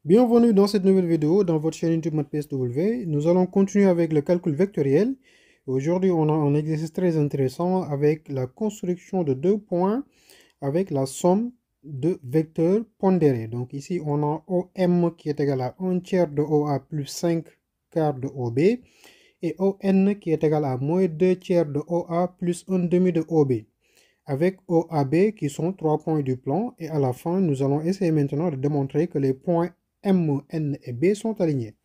Bienvenue dans cette nouvelle vidéo dans votre chaîne YouTube MathPSW. Nous allons continuer avec le calcul vectoriel. Aujourd'hui, on a un exercice très intéressant avec la construction de deux points avec la somme de vecteurs pondérés. Donc ici, on a OM qui est égal à 1 tiers de OA plus 5 quarts de OB et ON qui est égal à moins 2 tiers de OA plus 1 demi de OB avec OAB qui sont 3 points du plan. Et à la fin, nous allons essayer maintenant de démontrer que les points M, N et B sont alignés.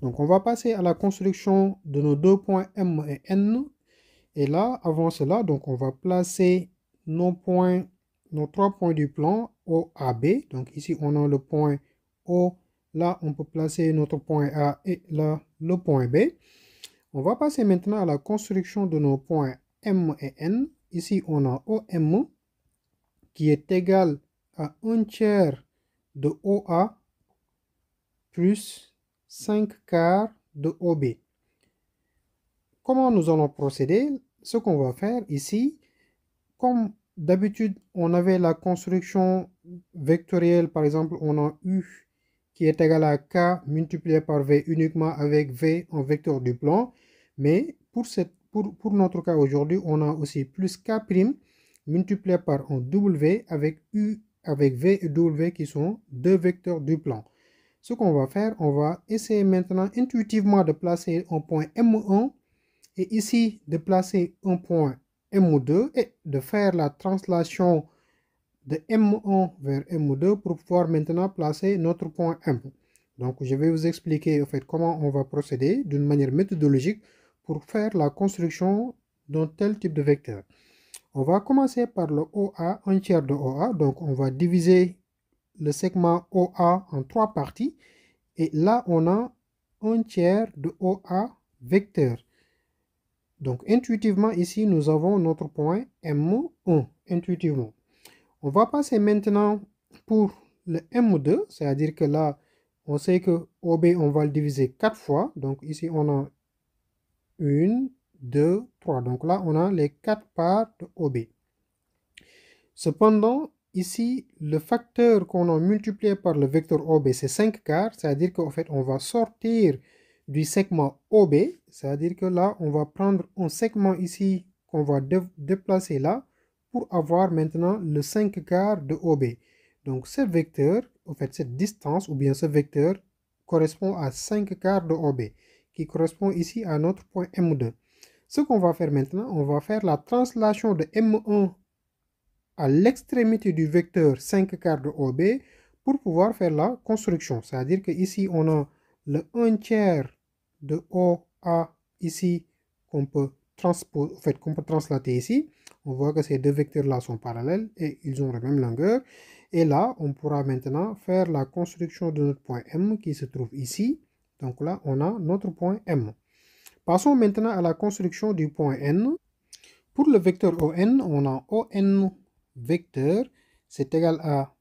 Donc on va passer à la construction de nos deux points M et N. Et là, avant cela, donc on va placer nos points, nos 3 points du plan OAB. Donc ici, on a le point O. Là, on peut placer notre point A et là, le point B. On va passer maintenant à la construction de nos points M et N. Ici, on a OM qui est égal à 1 tiers de OA plus 5 quarts de OB. Comment nous allons procéder? Ce qu'on va faire ici, comme d'habitude, on avait la construction vectorielle, par exemple, on a U qui est égal à K multiplié par V uniquement avec V en vecteur du plan. Mais pour notre cas aujourd'hui, on a aussi plus K' multiplié par un W avec U, avec V et W qui sont deux vecteurs du plan. Ce qu'on va faire, on va essayer maintenant intuitivement de placer un point M1 et ici de placer un point M2 et de faire la translation de M1 vers M2 pour pouvoir maintenant placer notre point M. Donc je vais vous expliquer en fait comment on va procéder d'une manière méthodologique pour faire la construction d'un tel type de vecteur. On va commencer par le OA, un tiers de OA. Donc on va diviser le segment OA en trois parties. Et là, on a un tiers de OA vecteur. Donc, intuitivement, ici, nous avons notre point M1, intuitivement. On va passer maintenant pour le M2, c'est-à-dire que là, on sait que OB, on va le diviser 4 fois. Donc, ici, on a 1, 2, 3. Donc là, on a les 4 parts de OB. Cependant, ici, le facteur qu'on a multiplié par le vecteur OB, c'est 5 quarts, c'est-à-dire qu'en fait, on va sortir du segment OB, c'est-à-dire que là, on va prendre un segment ici qu'on va déplacer là pour avoir maintenant le 5 quarts de OB. Donc, ce vecteur, en fait, cette distance ou bien ce vecteur correspond à 5 quarts de OB, qui correspond ici à notre point M2. Ce qu'on va faire maintenant, on va faire la translation de M1 à l'extrémité du vecteur 5 quarts de OB pour pouvoir faire la construction. C'est-à-dire que ici on a le 1 tiers de OA ici qu'on peut transposer, en fait, qu'on peut translater ici. On voit que ces deux vecteurs-là sont parallèles et ils ont la même longueur. Et là, on pourra maintenant faire la construction de notre point M qui se trouve ici. Donc là, on a notre point M. Passons maintenant à la construction du point N. Pour le vecteur ON, on a ON vecteur, c'est égal à,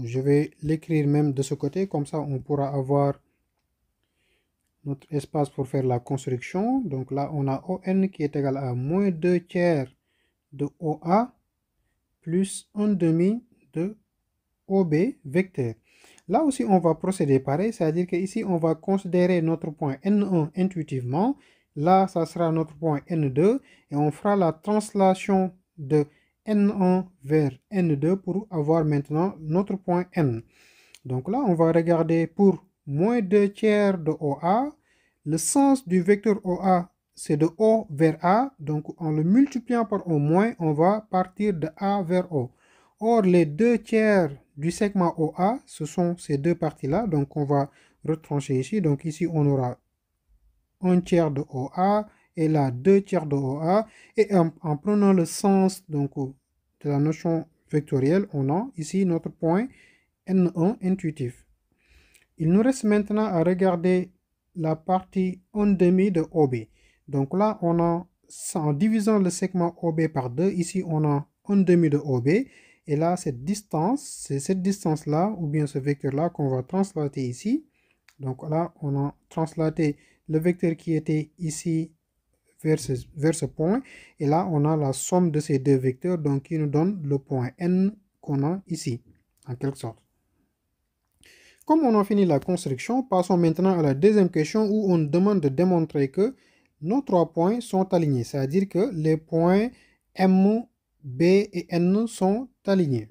je vais l'écrire même de ce côté, comme ça on pourra avoir notre espace pour faire la construction. Donc là, on a ON qui est égal à moins 2 tiers de OA plus 1 demi de OB vecteur. Là aussi, on va procéder pareil, c'est-à-dire qu'ici, on va considérer notre point N1 intuitivement. Là, ça sera notre point N2 et on fera la translation de N1 vers N2 pour avoir maintenant notre point N. Donc là, on va regarder pour moins 2 tiers de OA. Le sens du vecteur OA, c'est de O vers A. Donc, en le multipliant par au moins, on va partir de A vers O. Or, les 2 tiers du segment OA, ce sont ces deux parties-là. Donc, on va retrancher ici. Donc, ici, on aura 1 tiers de OA et là 2 tiers de OA. Et en prenant le sens donc, de la notion vectorielle, on a ici notre point N1 intuitif. Il nous reste maintenant à regarder la partie 1 demi de OB. Donc là, on a, en divisant le segment OB par 2, ici on a 1 demi de OB. Et là, cette distance, c'est cette distance-là, ou bien ce vecteur-là qu'on va translater ici. Donc là, on a translaté le vecteur qui était ici vers ce point. Et là, on a la somme de ces deux vecteurs, donc qui nous donne le point N qu'on a ici, en quelque sorte. Comme on a fini la construction, passons maintenant à la deuxième question où on demande de démontrer que nos 3 points sont alignés, c'est-à-dire que les points M, B et N sont alignés.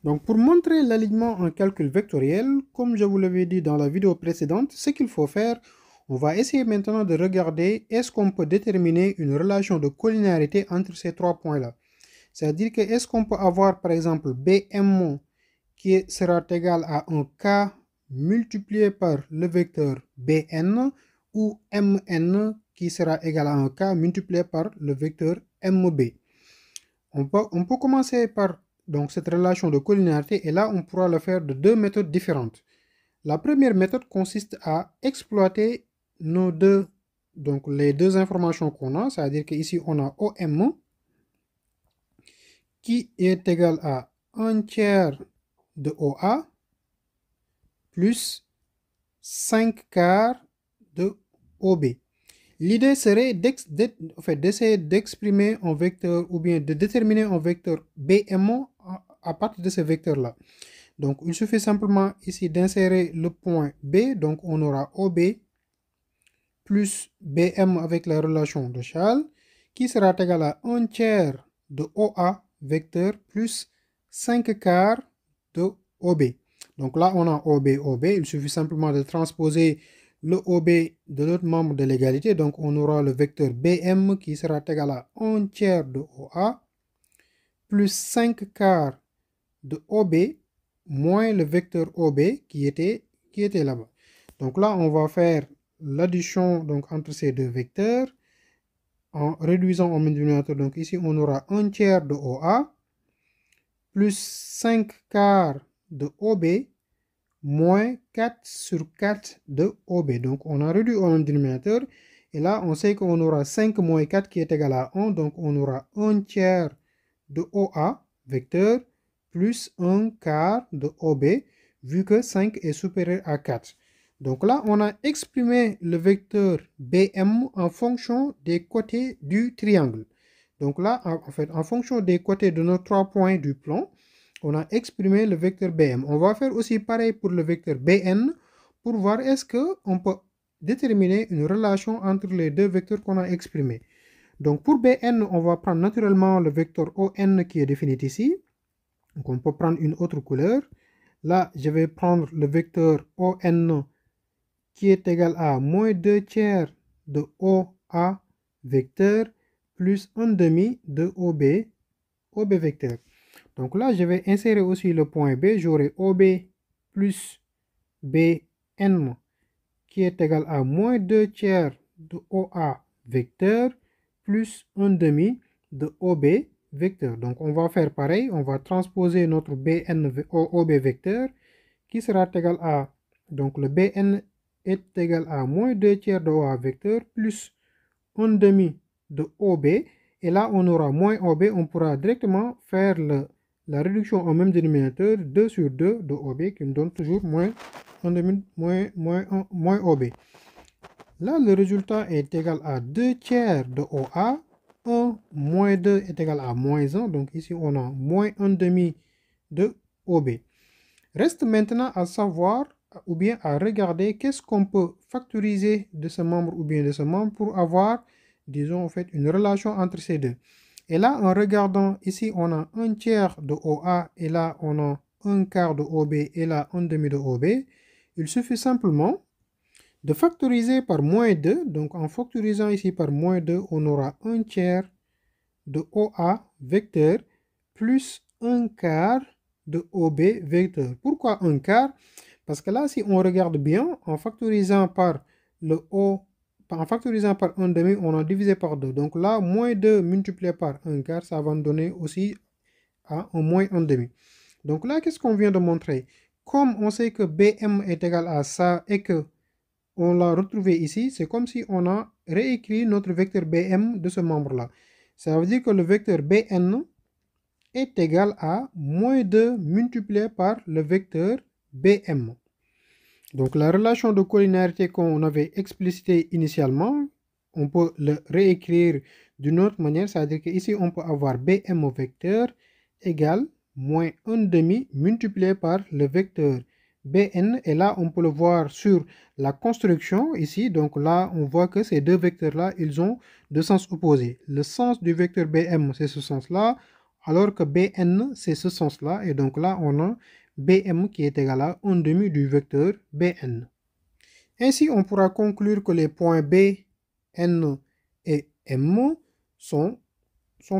Donc pour montrer l'alignement en calcul vectoriel, comme je vous l'avais dit dans la vidéo précédente, ce qu'il faut faire, on va essayer maintenant de regarder est-ce qu'on peut déterminer une relation de collinéarité entre ces 3 points-là. C'est-à-dire que est-ce qu'on peut avoir par exemple BM qui sera égal à un K multiplié par le vecteur BN ou MN qui sera égal à un K multiplié par le vecteur MB. On peut commencer par donc, cette relation de collinéarité et là on pourra le faire de deux méthodes différentes. La première méthode consiste à exploiter les deux informations qu'on a, c'est-à-dire qu'ici on a OM qui est égal à 1 tiers de OA plus 5 quarts de OB. L'idée serait d'essayer d'exprimer un vecteur ou bien de déterminer un vecteur BM à partir de ce vecteur-là. Donc, il suffit simplement ici d'insérer le point B. Donc, on aura OB plus BM avec la relation de Charles qui sera égal à 1 tiers de OA vecteur plus 5 quarts de OB. Donc là, on a OB, OB. Il suffit simplement de transposer le OB de l'autre membre de l'égalité. Donc, on aura le vecteur BM qui sera égal à 1 tiers de OA plus 5 quarts de OB moins le vecteur OB qui était là-bas. Donc là, on va faire l'addition entre ces deux vecteurs en réduisant au même dénominateur. Donc ici, on aura 1 tiers de OA plus 5 quarts de OB moins 4 sur 4 de OB. Donc on a réduit au même dénominateur. Et là, on sait qu'on aura 5 moins 4 qui est égal à 1. Donc on aura 1 tiers de OA vecteur plus 1 quart de OB vu que 5 est supérieur à 4. Donc là, on a exprimé le vecteur BM en fonction des côtés du triangle. Donc là, en fonction des côtés de nos 3 points du plan, on a exprimé le vecteur BM. On va faire aussi pareil pour le vecteur BN pour voir est-ce qu'on peut déterminer une relation entre les deux vecteurs qu'on a exprimés. Donc pour BN, on va prendre naturellement le vecteur ON qui est défini ici. Donc on peut prendre une autre couleur. Là, je vais prendre le vecteur ON qui est égal à moins 2 tiers de OA vecteur plus 1 demi de OB vecteur. Donc là, je vais insérer aussi le point B. J'aurai OB plus BN qui est égal à moins 2 tiers de OA vecteur plus 1 demi de OB vecteur. Donc on va faire pareil. On va transposer notre BN OB vecteur qui sera égal à, donc le BN est égal à moins 2 tiers de OA vecteur plus 1 demi de OB. Et là, on aura moins OB. On pourra directement faire la réduction au même dénominateur 2 sur 2 de OB qui nous donne toujours moins OB. Là, le résultat est égal à 2 tiers de OA. 1 moins 2 est égal à moins 1. Donc ici, on a moins 1 demi de OB. Reste maintenant à savoir ou bien à regarder qu'est-ce qu'on peut factoriser de ce membre ou bien de ce membre pour avoir, disons, en fait, une relation entre ces deux. Et là, en regardant, ici, on a 1 tiers de OA et là, on a 1 quart de OB et là, 1 demi de OB. Il suffit simplement de factoriser par moins 2. Donc, en factorisant ici par moins 2, on aura 1 tiers de OA vecteur plus 1 quart de OB vecteur. Pourquoi 1 quart? Parce que là, si on regarde bien, en factorisant par le O, en factorisant par 1 demi, on a divisé par 2. Donc là, moins 2 multiplié par 1 quart, ça va nous donner aussi à un moins 1 demi. Donc là, qu'est-ce qu'on vient de montrer? Comme on sait que BM est égal à ça et que on l'a retrouvé ici, c'est comme si on a réécrit notre vecteur BM de ce membre-là. Ça veut dire que le vecteur BN est égal à moins 2 multiplié par le vecteur BM. Donc la relation de collinéarité qu'on avait explicité initialement, on peut le réécrire d'une autre manière, c'est-à-dire qu'ici on peut avoir BM vecteur égale moins 1 demi multiplié par le vecteur BN. Et là, on peut le voir sur la construction ici. Donc là, on voit que ces deux vecteurs-là, ils ont deux sens opposés. Le sens du vecteur BM, c'est ce sens-là, alors que BN, c'est ce sens-là. Et donc là, on a BM qui est égal à 1 demi du vecteur BN. Ainsi, on pourra conclure que les points B, N et M sont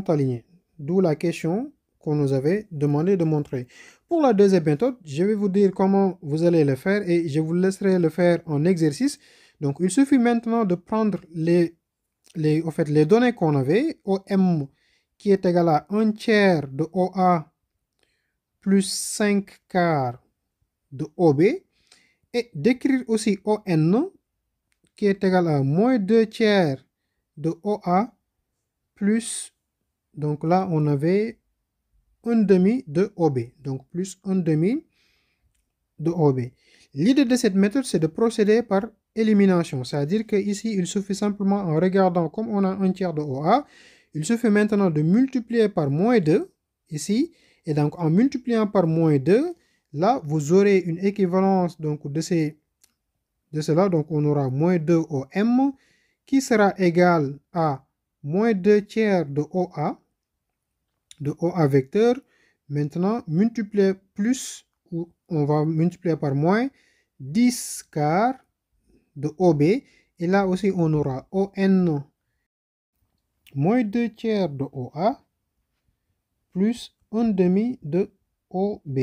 alignés. D'où la question qu'on nous avait demandé de montrer. Pour la deuxième méthode, je vais vous dire comment vous allez le faire et je vous laisserai le faire en exercice. Donc, il suffit maintenant de prendre les données qu'on avait, OM qui est égal à 1 tiers de OA plus 5 quarts de OB, et d'écrire aussi ON qui est égal à moins 2 tiers de OA plus, donc là on avait 1 demi de OB, donc plus 1 demi de OB. L'idée de cette méthode, c'est de procéder par élimination, c'est-à-dire qu'ici il suffit simplement, en regardant comme on a 1 tiers de OA, il suffit maintenant de multiplier par moins 2 ici, et donc en multipliant par moins 2, là vous aurez une équivalence donc de cela, donc on aura moins 2 OM qui sera égal à moins 2 tiers de OA vecteur. Maintenant, multiplier plus, ou on va multiplier par moins 10 quarts de OB. Et là aussi, on aura ON moins 2 tiers de OA plus 1 demi de OB.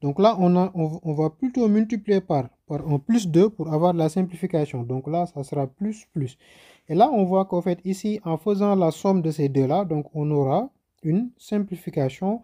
Donc là, on va plutôt multiplier par un plus 2 pour avoir la simplification. Donc là, ça sera plus plus. Et là, on voit qu'en fait, ici, en faisant la somme de ces deux-là, donc on aura une simplification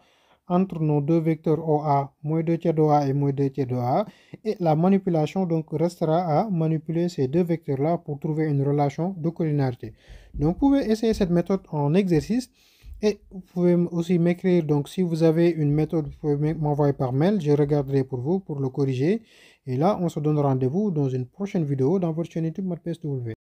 entre nos deux vecteurs OA, moins 2 tiers de OA et moins 2 tiers de OA. Et la manipulation donc restera à manipuler ces deux vecteurs-là pour trouver une relation de collinarité. Donc, vous pouvez essayer cette méthode en exercice. Et vous pouvez aussi m'écrire, donc si vous avez une méthode, vous pouvez m'envoyer par mail, je regarderai pour vous pour le corriger. Et là, on se donne rendez-vous dans une prochaine vidéo dans votre chaîne YouTube MathPSW.